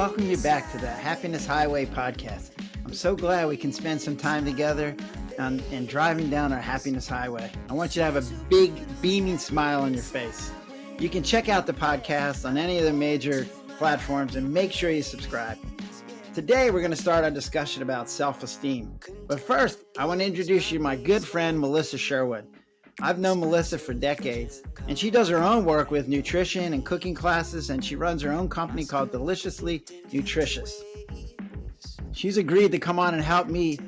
welcome you back to the Happiness Highway podcast. I'm so glad we can spend some time together and driving down our happiness highway. I want you to have a big, beaming smile on your face. You can check out the podcast on any of the major platforms and make sure you subscribe. Today, we're going to start our discussion about self-esteem. But first, I want to introduce you to my good friend, Melissa Sherwood. I've known Melissa for decades, and she does her own work with nutrition and cooking classes, and she runs her own company called Deliciously Nutritious. She's agreed to come on and help me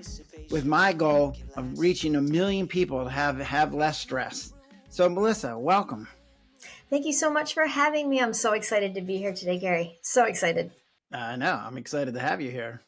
with my goal of reaching 1 million people to have less stress. So, Melissa, welcome. Thank you so much for having me. I'm so excited to be here today, Gary. So excited. I know. I'm excited to have you here.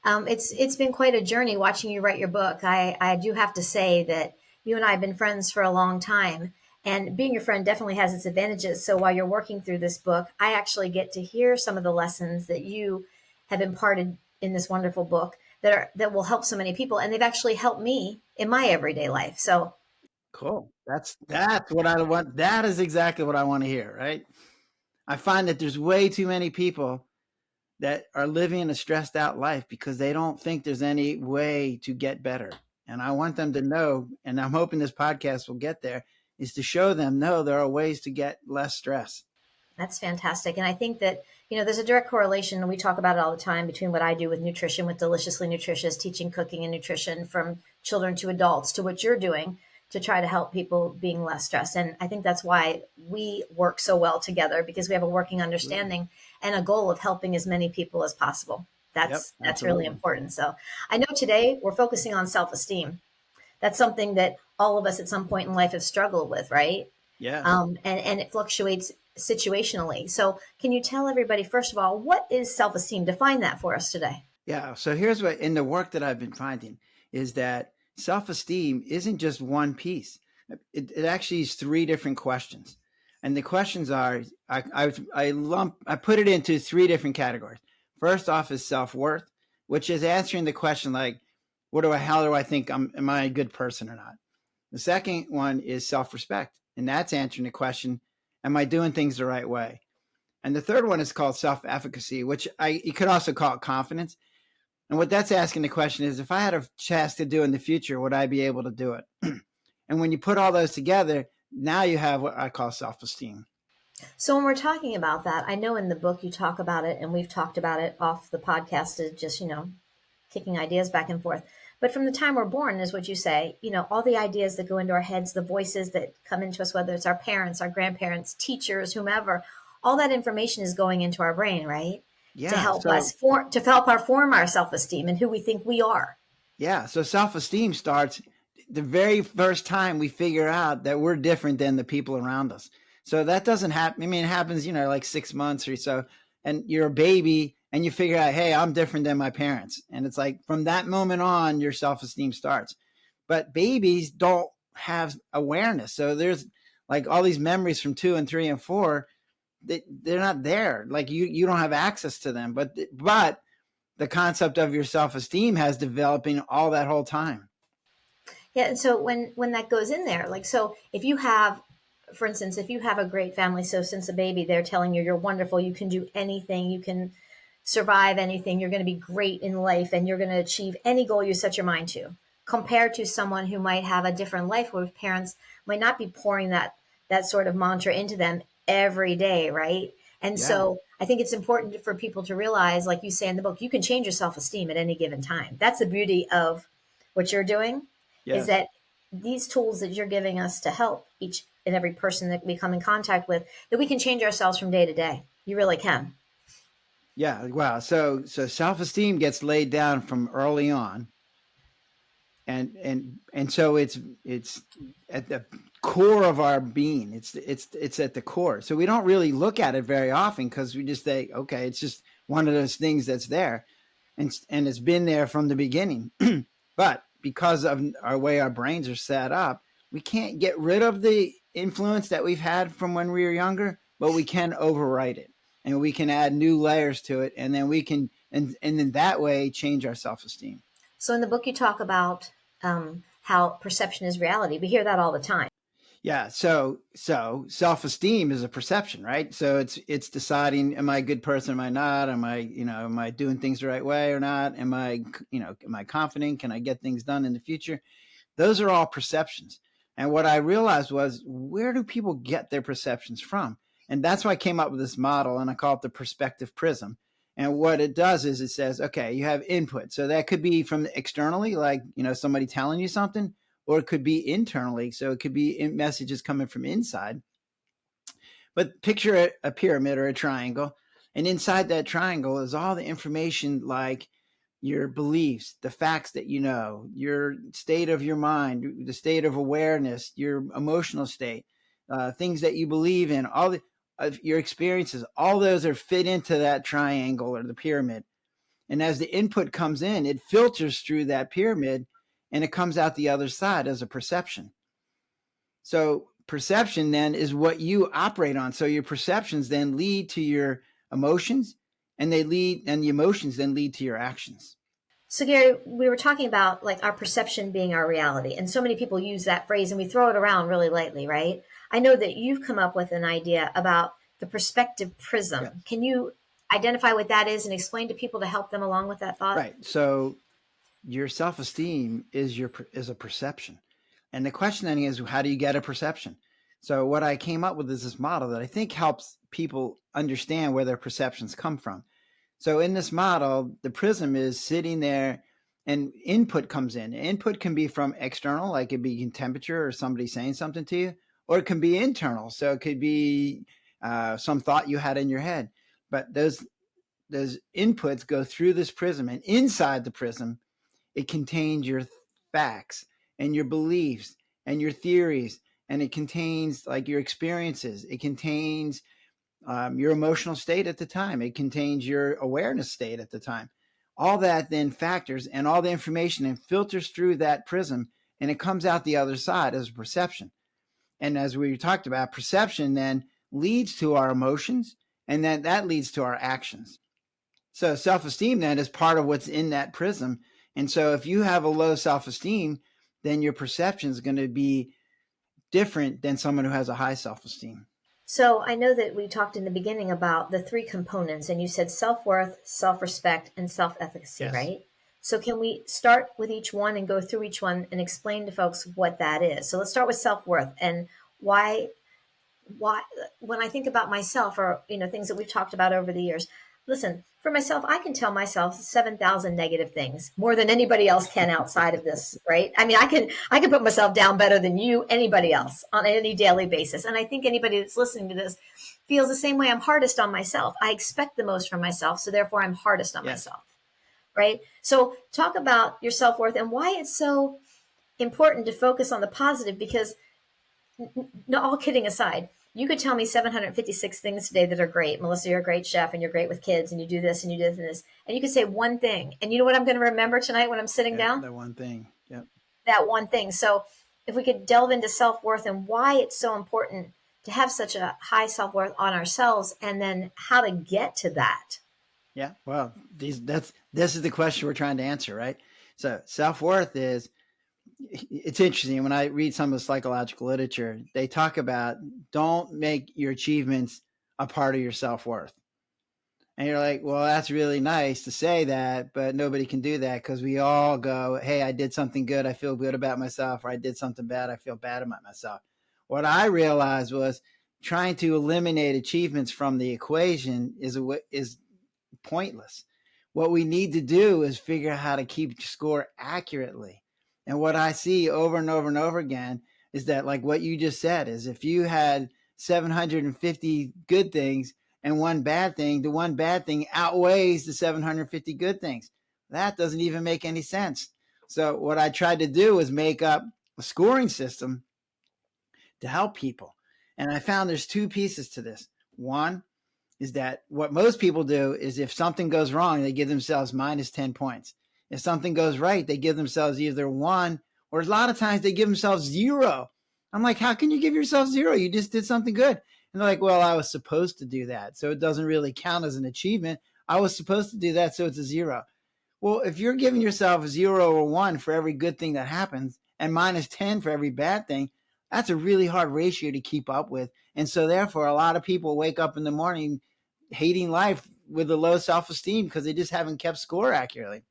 It's been quite a journey watching you write your book. I do have to say that you and I have been friends for a long time, and being your friend definitely has its advantages. So while you're working through this book, I actually get to hear some of the lessons that you have imparted in this wonderful book that will help so many people, and they've actually helped me in my everyday life. So cool. That's what I want. That is exactly what I want to hear, right? I find that there's way too many people that are living a stressed out life because they don't think there's any way to get better. And I want them to know, and I'm hoping this podcast will get there, is to show them, no, there are ways to get less stress. That's fantastic. And I think that, there's a direct correlation, and we talk about it all the time, between what I do with nutrition, with Deliciously Nutritious, teaching cooking and nutrition from children to adults, to what you're doing to try to help people being less stressed. And I think that's why we work so well together, because we have a working understanding and a goal of helping as many people as possible. That's really important. So I know today we're focusing on self-esteem. That's something that all of us at some point in life have struggled with, right? Yeah. And it fluctuates situationally. So can you tell everybody, first of all, what is self-esteem? Define that for us today. Yeah. So here's what, in the work that I've been finding, is that self-esteem isn't just one piece. It actually is 3 different questions. And the questions are, I put it into 3 different categories. First off is self-worth, which is answering the question like, how do I think am I a good person or not? The second one is self-respect, and that's answering the question, am I doing things the right way? And the third one is called self-efficacy, which you could also call it confidence. And what that's asking the question is, if I had a task to do in the future, would I be able to do it? And when you put all those together, now you have what I call self-esteem. So when we're talking about that, I know in the book you talk about it, and we've talked about it off the podcast, is just, kicking ideas back and forth. But from the time we're born is what you say, all the ideas that go into our heads, the voices that come into us, whether it's our parents, our grandparents, teachers, whomever, all that information is going into our brain, right? Yeah. To help us form our self-esteem and who we think we are. Yeah. So self-esteem starts the very first time we figure out that we're different than the people around us. So that doesn't happen. I mean, it happens, like 6 months or so, and you're a baby and you figure out, hey, I'm different than my parents. And it's like, from that moment on, your self-esteem starts. But babies don't have awareness. So there's like all these memories from 2 and 3 and 4, they're not there. Like you don't have access to them. But the concept of your self-esteem has developing all that whole time. Yeah. And so when that goes in there, like, so if you have, for instance, if you have a great family, so since a baby, they're telling you you're wonderful, you can do anything, you can survive anything, you're going to be great in life, and you're going to achieve any goal you set your mind to, compared to someone who might have a different life where parents might not be pouring that sort of mantra into them every day, right? And so I think it's important for people to realize, like you say in the book, you can change your self-esteem at any given time. That's the beauty of what you're doing, is that these tools that you're giving us to help each and every person that we come in contact with, that we can change ourselves from day to day. You really can. Yeah. Wow. So self-esteem gets laid down from early on. And so it's at the core of our being. It's at the core. So we don't really look at it very often, because we just think, okay, it's just one of those things that's there, and it's been there from the beginning. But because of our way our brains are set up, we can't get rid of the influence that we've had from when we were younger, but we can overwrite it, and we can add new layers to it, and then we can, and in that way, change our self-esteem. So in the book, you talk about how perception is reality. We hear that all the time. Yeah. So self-esteem is a perception, right? So it's deciding, am I a good person? Am I not? Am I doing things the right way or not? Am I confident? Can I get things done in the future? Those are all perceptions. And what I realized was, where do people get their perceptions from? And that's why I came up with this model, and I call it the Perspective Prism. And what it does is it says, okay, you have input. So that could be from externally, like, somebody telling you something, or it could be internally. So it could be messages coming from inside. But picture a pyramid or a triangle. And inside that triangle is all the information, like your beliefs, the facts that you know, your state of your mind, the state of awareness, your emotional state, things that you believe in, all of your experiences, all those are fit into that triangle or the pyramid. And as the input comes in, it filters through that pyramid and it comes out the other side as a perception. So perception then is what you operate on. So your perceptions then lead to your emotions, and the emotions then lead to your actions. So Gary, we were talking about like our perception being our reality. And so many people use that phrase and we throw it around really lightly, right? I know that you've come up with an idea about the perspective prism. Yeah. Can you identify what that is and explain to people to help them along with that thought? Right. So your self-esteem is a perception. And the question then is, how do you get a perception? So what I came up with is this model that I think helps people understand where their perceptions come from. So in this model, the prism is sitting there and input comes in. Input can be from external, like it be temperature or somebody saying something to you, or it can be internal. So it could be some thought you had in your head. But those inputs go through this prism, and inside the prism, it contains your facts and your beliefs and your theories, and it contains like your experiences. It contains your emotional state at the time. It contains your awareness state at the time. All that then factors, and all the information and filters through that prism, and it comes out the other side as a perception. And as we talked about, perception then leads to our emotions, and then that leads to our actions. So self-esteem then is part of what's in that prism. And so if you have a low self-esteem, then your perception is going to be different than someone who has a high self-esteem. So I know that we talked in the beginning about the three components, and you said self-worth, self-respect, and self-efficacy, yes. Right? So can we start with each one and go through each one and explain to folks what that is? So let's start with self-worth and why when I think about myself, or things that we've talked about over the years. Listen, for myself, I can tell myself 7,000 negative things, more than anybody else can outside of this, right? I mean, I can put myself down better than anybody else on any daily basis. And I think anybody that's listening to this feels the same way. I'm hardest on myself. I expect the most from myself, so therefore I'm hardest on myself, right? So talk about your self-worth and why it's so important to focus on the positive, because all kidding aside, you could tell me 756 things today that are great. Melissa, you're a great chef and you're great with kids and you do this and you do this and this. And you could say one thing. And you know what I'm going to remember tonight when I'm sitting down? That one thing. Yep. That one thing. So if we could delve into self-worth and why it's so important to have such a high self-worth on ourselves, and then how to get to that. Yeah. Well, this is the question we're trying to answer, right? So self-worth is, it's interesting. When I read some of the psychological literature, they talk about, don't make your achievements a part of your self-worth. And you're like, well, that's really nice to say that, but nobody can do that, because we all go, hey, I did something good, I feel good about myself, or I did something bad, I feel bad about myself. What I realized was trying to eliminate achievements from the equation is pointless. What we need to do is figure out how to keep score accurately. And what I see over and over and over again is that, like what you just said, is if you had 750 good things and one bad thing, the one bad thing outweighs the 750 good things. That doesn't even make any sense. So what I tried to do was make up a scoring system to help people. And I found there's two pieces to this. One is that what most people do is, if something goes wrong, they give themselves minus 10 points. If something goes right, they give themselves either 1, or a lot of times they give themselves 0. I'm like, how can you give yourself 0? You just did something good. And they're like, well, I was supposed to do that, so it doesn't really count as an achievement. I was supposed to do that, so it's a 0. Well, if you're giving yourself a 0 or 1 for every good thing that happens, and minus 10 for every bad thing, That's a really hard ratio to keep up with. And so therefore, a lot of people wake up in the morning hating life with a low self-esteem because they just haven't kept score accurately.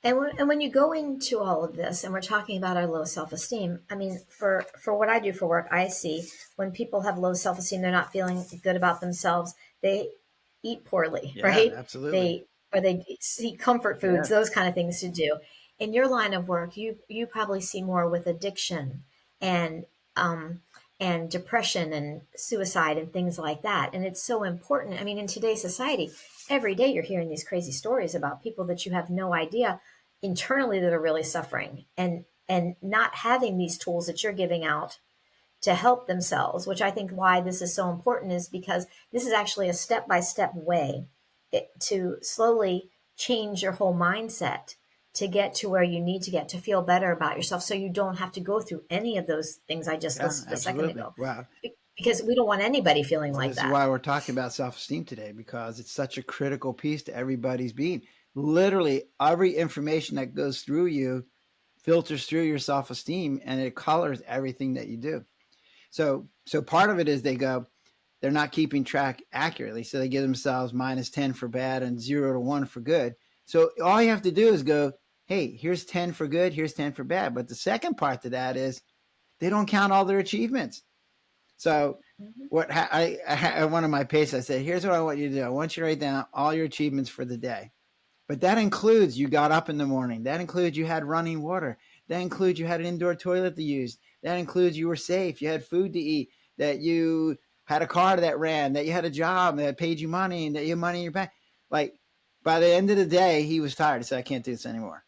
And when you go into all of this, and we're talking about our low self-esteem, I mean, for what I do for work, I see when people have low self-esteem, they're not feeling good about themselves. They eat poorly, Yeah, right? absolutely. They seek comfort foods, Yeah. those kind of things to do. In your line of work, you probably see more with addiction and um, and depression and suicide and things like that. And it's so important. I mean, in today's society, every day you're hearing these crazy stories about people that you have no idea internally that are really suffering and not having these tools that you're giving out to help themselves, which I think why this is so important is because this is actually a step-by-step way to slowly change your whole mindset to get to where you need to get to feel better about yourself so you don't have to go through any of those things I just Yeah, listed a second absolutely. ago. Wow. Because we don't want anybody feeling Well, like this is that. why we're talking about self-esteem today, because it's such a critical piece to everybody's being. Literally, every information that goes through you filters through your self-esteem, and it colors everything that you do. So part of it is they're not keeping track accurately. So they give themselves -10 for bad and 0 to 1 for good. So all you have to do is go, hey, here's 10 for good, here's 10 for bad. But the second part to that is they don't count all their achievements. So Mm-hmm. what I one of my pages, I said, here's what I want you to do. I want you to write down all your achievements for the day. But that includes you got up in the morning. That includes you had running water. That includes you had an indoor toilet to use. That includes you were safe. You had food to eat. That you had a car that ran. That you had a job that paid you money, and that you had money in your bank. Like by the end of the day, he was tired. He said, I can't do this anymore.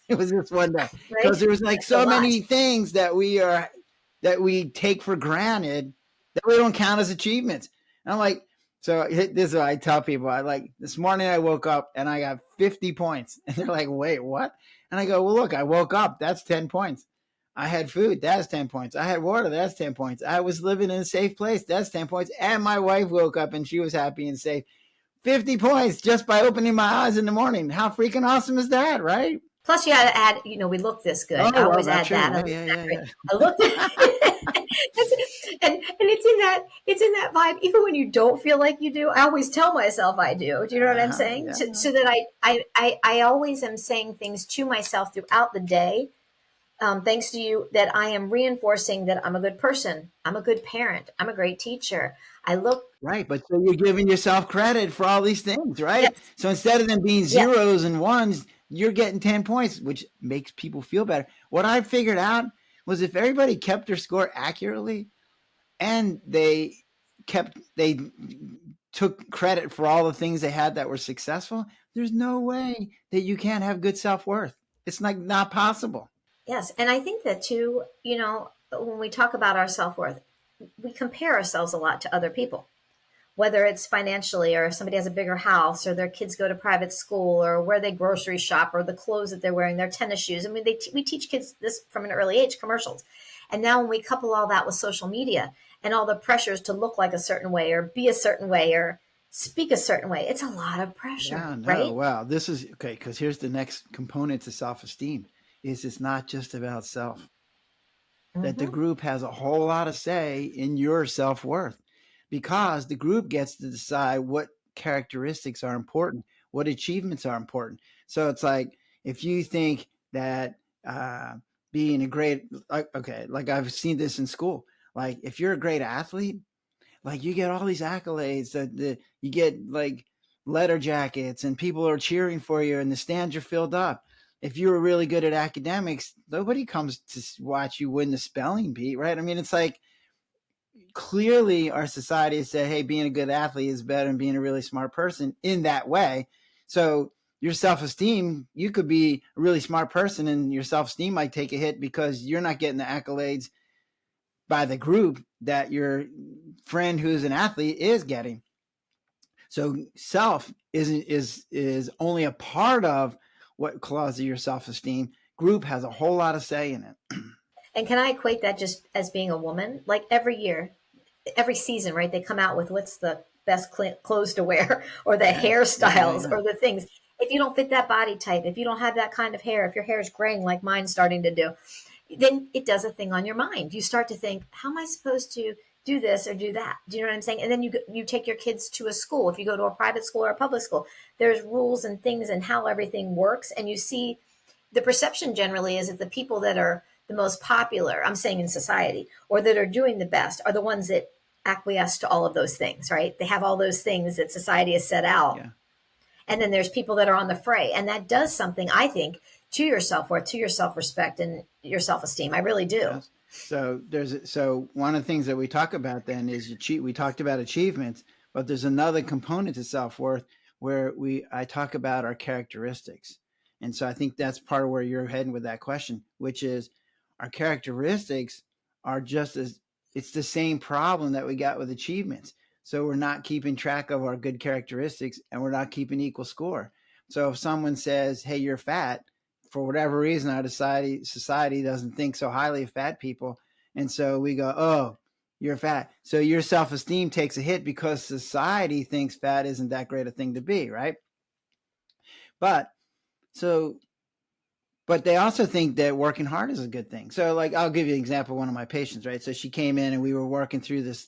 It was just one day because Right? there was like That's a so lot. many things that we take for granted that we don't count as achievements. And I'm like, so this is what I tell people. I like this morning I woke up and I got 50 points. And they're like, wait, what? And I go, well, look, I woke up. That's 10 points. I had food. That's 10 points. I had water. That's 10 points. I was living in a safe place. That's 10 points. And my wife woke up and she was happy and safe. 50 points just by opening my eyes in the morning. How freaking awesome is that, right? Plus, you had to add, we look this good. I Oh, well, always that's add true. that. I Yeah, look yeah, that yeah, great. yeah. I look, and it's in that vibe. Even when you don't feel like you do, I always tell myself I do. Do you know what I'm saying? Yeah. So that I always am saying things to myself throughout the day. Thanks to you, that I am reinforcing that I'm a good person. I'm a good parent. I'm a great teacher. I look. Right, but so you're giving yourself credit for all these things, right? Yes. So instead of them being Yes. zeros and ones, you're getting 10 points, which makes people feel better. What I figured out was if everybody kept their score accurately and they took credit for all the things they had that were successful, there's no way that you can't have good self-worth. It's like not possible. Yes. And I think that too, when we talk about our self-worth, we compare ourselves a lot to other people, whether it's financially or if somebody has a bigger house or their kids go to private school or where they grocery shop or the clothes that they're wearing, their tennis shoes. I mean, we teach kids this from an early age, commercials. And now when we couple all that with social media and all the pressures to look like a certain way or be a certain way or speak a certain way, it's a lot of pressure, Yeah, no, right? wow. This is okay, because here's the next component to self-esteem is it's not just about self. That the Mm-hmm. group has a whole lot of say in your self-worth because the group gets to decide what characteristics are important, what achievements are important. So it's like if you think that being a great, okay, like I've seen this in school, like if you're a great athlete, like you get all these accolades that you get like letter jackets and people are cheering for you and the stands are filled up. If you were really good at academics, nobody comes to watch you win the spelling bee, right? I mean, it's like clearly our society has said, hey, being a good athlete is better than being a really smart person in that way. So your self-esteem, you could be a really smart person and your self-esteem might take a hit because you're not getting the accolades by the group that your friend who's an athlete is getting. So self is only a part of what causes your self-esteem. Group has a whole lot of say in it. And can I equate that just as being a woman? Like every year, every season, right? They come out with what's the best clothes to wear or the Yeah, yeah, hairstyles yeah. or the things. If you don't fit that body type, if you don't have that kind of hair, if your hair is graying like mine's starting to do, then it does a thing on your mind. You start to think, how am I supposed to do this or do that? Do you know what I'm saying? And then you take your kids to a school. If you go to a private school or a public school, there's rules and things and how everything works. And you see the perception generally is that the people that are the most popular, I'm saying in society, or that are doing the best are the ones that acquiesce to all of those things, right? They have all those things that society has set out. Yeah. And then there's people that are on the fray. And that does something, I think, to your self-worth, to your self-respect, and your self-esteem. I really do. Yes. So one of the things that we talk about then is we talked about achievements, but there's another component to self-worth where I talk about our characteristics. And so I think that's part of where you're heading with that question, which is our characteristics are it's the same problem that we got with achievements. So we're not keeping track of our good characteristics, and we're not keeping equal score. So if someone says, hey, you're fat, for whatever reason, our society doesn't think so highly of fat people. And so we go, oh, you're fat. So your self-esteem takes a hit because society thinks fat isn't that great a thing to be, right? But they also think that working hard is a good thing. So like, I'll give you an example of one of my patients, right? So she came in and we were working through this,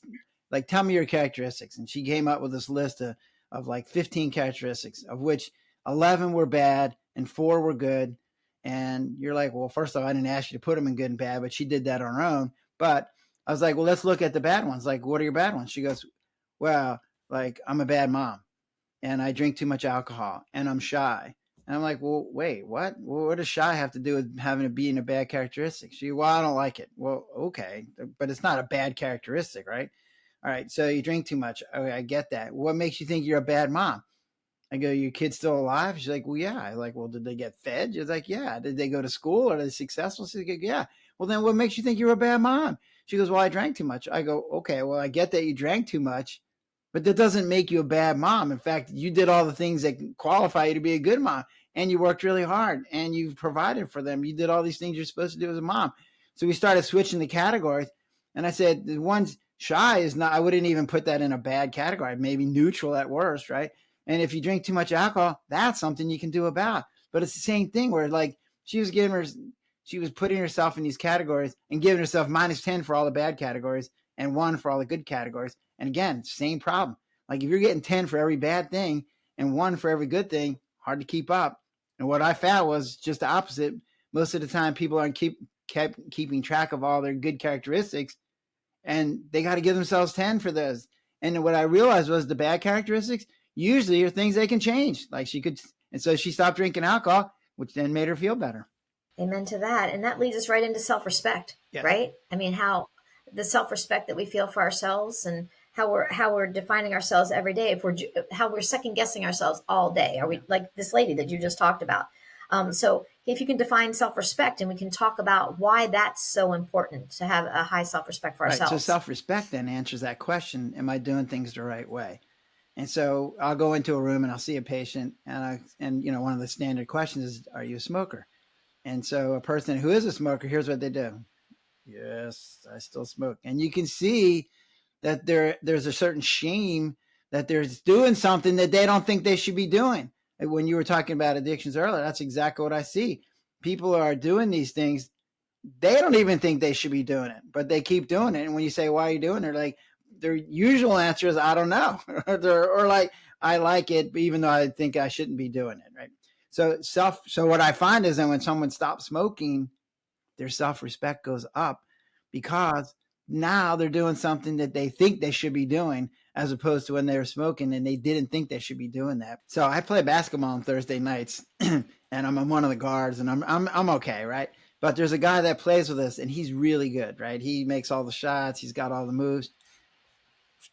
like, tell me your characteristics. And she came up with this list of like 15 characteristics, of which 11 were bad and 4 were good. And you're like, well, first of all, I didn't ask you to put them in good and bad, but she did that on her own. But I was like, well, let's look at the bad ones. Like, what are your bad ones? She goes, well, like, I'm a bad mom and I drink too much alcohol and I'm shy. And I'm like, well, wait, what? Well, what does shy have to do with being a bad characteristic? She, well, I don't like it. Well, okay, but it's not a bad characteristic, right? All right, so you drink too much. Okay, I get that. What makes you think you're a bad mom? I go, your kid's still alive? She's like, well, yeah. I'm like, well, did they get fed? She's like, yeah. Did they go to school? Are they successful? She's like, yeah. Well, then what makes you think you're a bad mom? She goes, well, I drank too much. I go, okay, well, I get that you drank too much, but that doesn't make you a bad mom. In fact, you did all the things that qualify you to be a good mom, and you worked really hard, and you provided for them. You did all these things you're supposed to do as a mom. So we started switching the categories, and I said, the one's shy is not, I wouldn't even put that in a bad category, maybe neutral at worst, right? And if you drink too much alcohol, that's something you can do about. But it's the same thing where, like, she was putting herself in these categories and giving herself -10 for all the bad categories and 1 for all the good categories. And again, same problem. Like, if you're getting 10 for every bad thing and 1 for every good thing, hard to keep up. And what I found was just the opposite. Most of the time, people aren't keeping track of all their good characteristics, and they got to give themselves 10 for those. And what I realized was the bad characteristics usually are things they can change. Like, and so she stopped drinking alcohol, which then made her feel better. Amen to that. And that leads us right into self-respect, yes. Right? I mean, how the self-respect that we feel for ourselves and how we're defining ourselves every day, how we're second guessing ourselves all day. Are we like this lady that you just talked about? So if you can define self-respect, and we can talk about why that's so important to have a high self-respect for ourselves. So self-respect then answers that question: am I doing things the right way? And so I'll go into a room and I'll see a patient, and one of the standard questions is, are you a smoker? And so a person who is a smoker, here's what they do. Yes, I still smoke. And you can see that there's a certain shame that they're doing something that they don't think they should be doing. And when you were talking about addictions earlier, that's exactly what I see. People are doing these things. They don't even think they should be doing it, but they keep doing it. And when you say, why are you doing it? They're like, their usual answer is, I don't know. or like, I like it, even though I think I shouldn't be doing it, right? So what I find is that when someone stops smoking, their self-respect goes up, because now they're doing something that they think they should be doing, as opposed to when they were smoking and they didn't think they should be doing that. So I play basketball on Thursday nights and I'm one of the guards, and I'm okay, right? But there's a guy that plays with us and he's really good, right? He makes all the shots. He's got all the moves.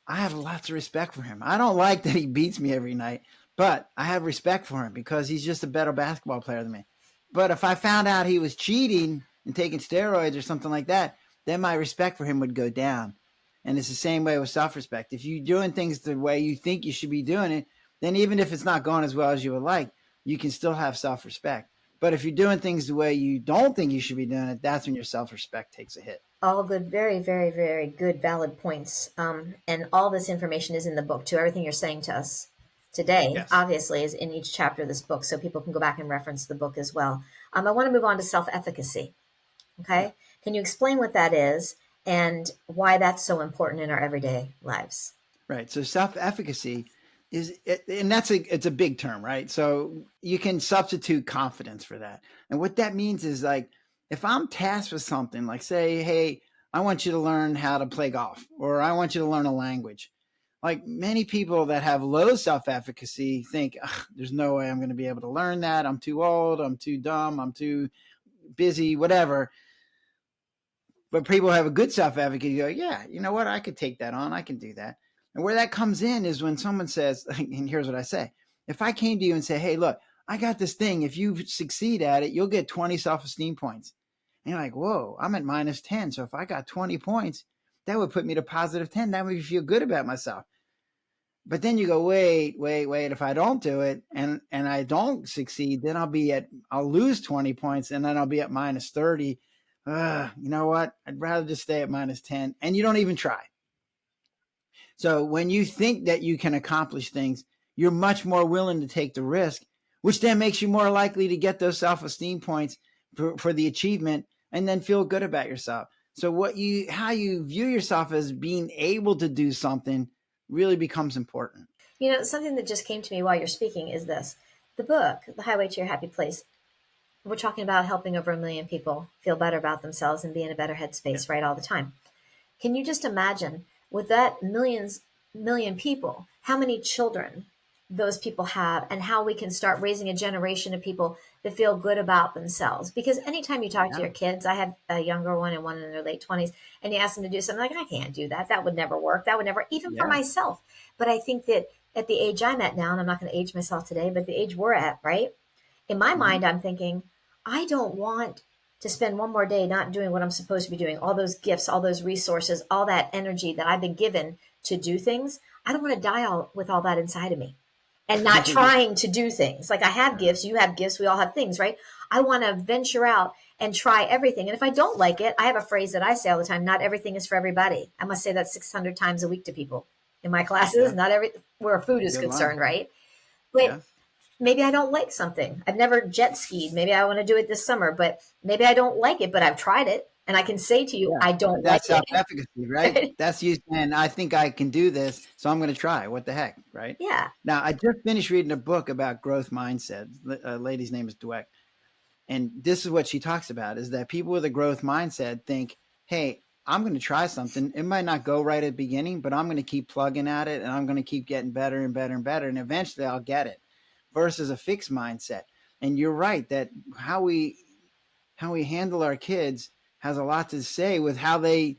I have lots of respect for him. I don't like that he beats me every night, but I have respect for him because he's just a better basketball player than me. But if I found out he was cheating and taking steroids or something like that, then my respect for him would go down. And it's the same way with self-respect. If you're doing things the way you think you should be doing it, then even if it's not going as well as you would like, you can still have self-respect. But if you're doing things the way you don't think you should be doing it, that's when your self-respect takes a hit. All good, very, very, very good, valid points. And all this information is in the book too. Everything you're saying to us today, yes, obviously, is in each chapter of this book, so people can go back and reference the book as well. I want to move on to self-efficacy. Okay. Can you explain what that is and why that's so important in our everyday lives? Right. So self-efficacy and it's a big term, right? So you can substitute confidence for that. And what that means is like, if I'm tasked with something like say, hey, I want you to learn how to play golf, or I want you to learn a language. Like many people that have low self-efficacy think, there's no way I'm going to be able to learn that. I'm too old. I'm too dumb. I'm too busy, whatever. But people have a good self-efficacy. Go, yeah, you know what? I could take that on. I can do that. And where that comes in is when someone says, and here's what I say. If I came to you and say, hey, look, I got this thing. If you succeed at it, you'll get 20 self-esteem points. And you're like, whoa, I'm at minus 10. So if I got 20 points, that would put me to positive 10. That would make me feel good about myself. But then you go, wait. If I don't do it and I don't succeed, then I'll lose 20 points and then I'll be at minus 30. You know what? I'd rather just stay at minus 10, and you don't even try. So when you think that you can accomplish things, you're much more willing to take the risk, which then makes you more likely to get those self-esteem points for the achievement and then feel good about yourself. So how you view yourself as being able to do something really becomes important. You know, something that just came to me while you're speaking is this. The book, The Highway to Your Happy Place, we're talking about helping over 1 million people feel better about themselves and be in a better headspace, right, all the time. Can you just imagine with that million people, how many children those people have and how we can start raising a generation of people that feel good about themselves? Because anytime you talk to your kids, I have a younger one and one in their late 20s, and you ask them to do something like, I can't do that. That would never work. That would never, even for myself. But I think that at the age I'm at now, and I'm not going to age myself today, but the age we're at, right? In my mind, I'm thinking, I don't want to spend one more day not doing what I'm supposed to be doing, all those gifts, all those resources, all that energy that I've been given to do things. I don't want to die with all that inside of me and not trying to do things. Like I have gifts, you have gifts, we all have things, right? I want to venture out and try everything. And if I don't like it, I have a phrase that I say all the time, not everything is for everybody. I must say that 600 times a week to people in my classes, not where food is concerned, right? But maybe I don't like something. I've never jet skied. Maybe I want to do it this summer, but maybe I don't like it, but I've tried it. And I can say to you, I don't like it. That's self-efficacy, right? That's you saying, I think I can do this, so I'm going to try. What the heck, right? Yeah. Now, I just finished reading a book about growth mindset. A lady's name is Dweck. And this is what she talks about, is that people with a growth mindset think, hey, I'm going to try something. It might not go right at the beginning, but I'm going to keep plugging at it, and I'm going to keep getting better and better and better, and eventually I'll get it. Versus a fixed mindset. And you're right that how we handle our kids has a lot to say with how they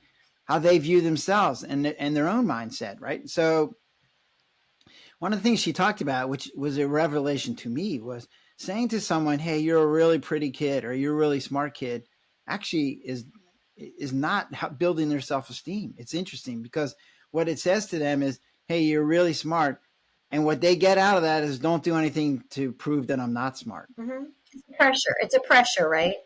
view themselves and their own mindset, right? So one of the things she talked about, which was a revelation to me, was saying to someone, hey, you're a really pretty kid or you're a really smart kid, actually is not building their self-esteem. It's interesting because what it says to them is, hey, you're really smart. And what they get out of that is don't do anything to prove that I'm not smart. It's a pressure. It's a pressure, right?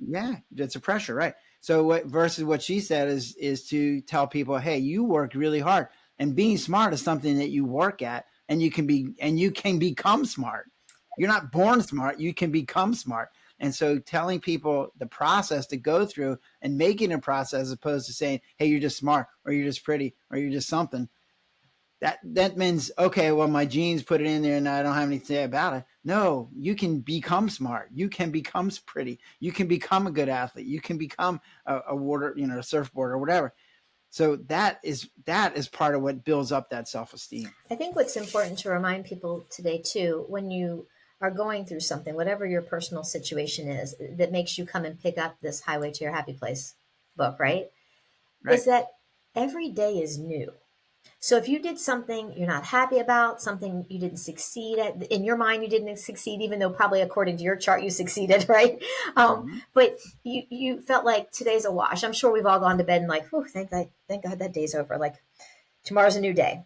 Yeah, it's a pressure, right? So versus what she said is to tell people, hey, you work really hard, and being smart is something that you work at, and you can become smart. You're not born smart; you can become smart. And so telling people the process to go through and making a process, as opposed to saying, hey, you're just smart, or you're just pretty, or you're just something. That means, okay, well, my genes put it in there and I don't have anything to say about it. No, you can become smart. You can become pretty. You can become a good athlete. You can become a a surfboard or whatever. So that is part of what builds up that self-esteem. I think what's important to remind people today too, when you are going through something, whatever your personal situation is, that makes you come and pick up this Highway to Your Happy Place book, right? Is that every day is new. So if you did something you're not happy about, something you didn't succeed at, in your mind you didn't succeed, even though probably according to your chart you succeeded, right? But you felt like today's a wash. I'm sure we've all gone to bed and like, oh, thank God that day's over. Like tomorrow's a new day.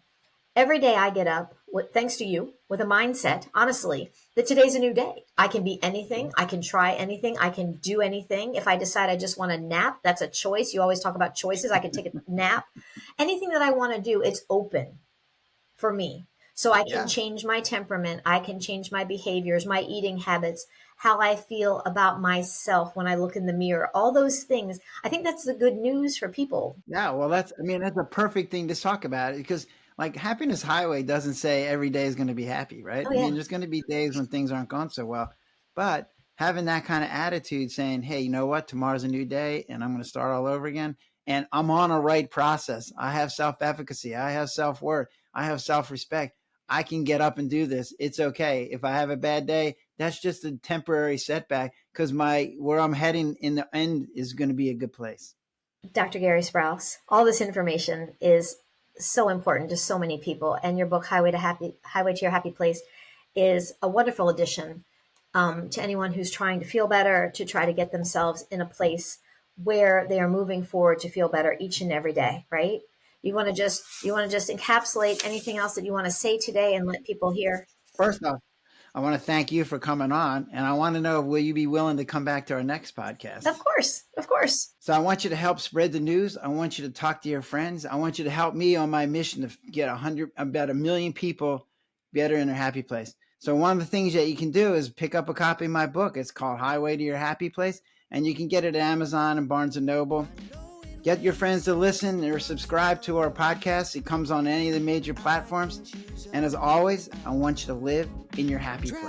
Every day I get up, thanks to you, with a mindset, honestly, that today's a new day. I can be anything. I can try anything. I can do anything. If I decide I just want to nap, that's a choice. You always talk about choices. I can take a nap. Anything that I want to do, it's open for me. So I can change my temperament. I can change my behaviors, my eating habits. how I feel about myself when I look in the mirror, all those things. I think that's the good news for people. Yeah, well, that's a perfect thing to talk about because like Happiness Highway doesn't say every day is going to be happy, right? Oh, I yeah. mean, there's going to be days when things aren't going so well, but having that kind of attitude saying, hey, you know what? Tomorrow's a new day and I'm going to start all over again. And I'm on a right process. I have self-efficacy. I have self-worth. I have self-respect. I can get up and do this. It's okay. If I have a bad day, that's just a temporary setback because where I'm heading in the end is going to be a good place. Dr. Gary Sprouse, all this information is so important to so many people. And your book, Highway to Your Happy Place, is a wonderful addition to anyone who's trying to feel better, to try to get themselves in a place where they are moving forward to feel better each and every day, right? You want to just encapsulate anything else that you want to say today and let people hear? First off, I want to thank you for coming on. And I want to know, will you be willing to come back to our next podcast? Of course. Of course. So I want you to help spread the news. I want you to talk to your friends. I want you to help me on my mission to get about 1 million people better in their happy place. So one of the things that you can do is pick up a copy of my book. It's called Highway to Your Happy Place. And you can get it at Amazon and Barnes & Noble. Get your friends to listen or subscribe to our podcast. It comes on any of the major platforms. And as always, I want you to live in your happy place.